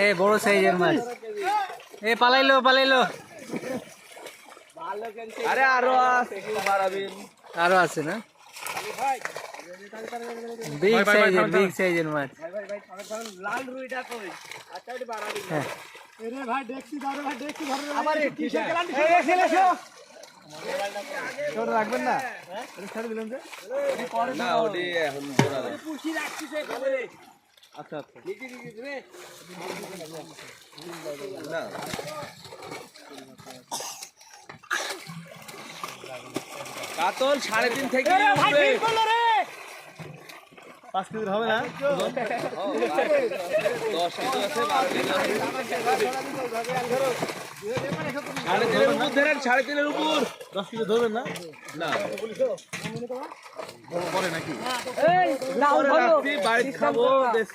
এ বড় সাইজের মাছ। এ পালাইলো পালাইলো। আরে আরো আছে, বাড়াবেন। আরো আছে না? বিগ সাইজের মাছ। লাল রুইটা কই? আচ্ছা এটা বাড়াবেন। হ্যাঁ। এরে ভাই দেখছি ধরো, ভাই দেখছি ধরো। আবার কিসে গেলাম? এই ছেলে এসো। ছোট রাখবেন না? এটা ছেড়ে দিলাম যে। না ওডি এখন জোড়া দেয়। পুষি রাখছি সে করে। আচ্ছা আচ্ছা। লিখে দিবি রে। না কাতল 3.5 থেকে এরে ভাই উঠবে। ঠিক বললো রে। 5 কেজি হবে না? 10 কেজি আছে, 12 কেজি আছে। 3.5 উপর ধরেন, 3.5 উপর। 10 কেজি ধরবেন না? না পরে নাকি? পরে রাত্রি বাড়ি খাবো, বেশ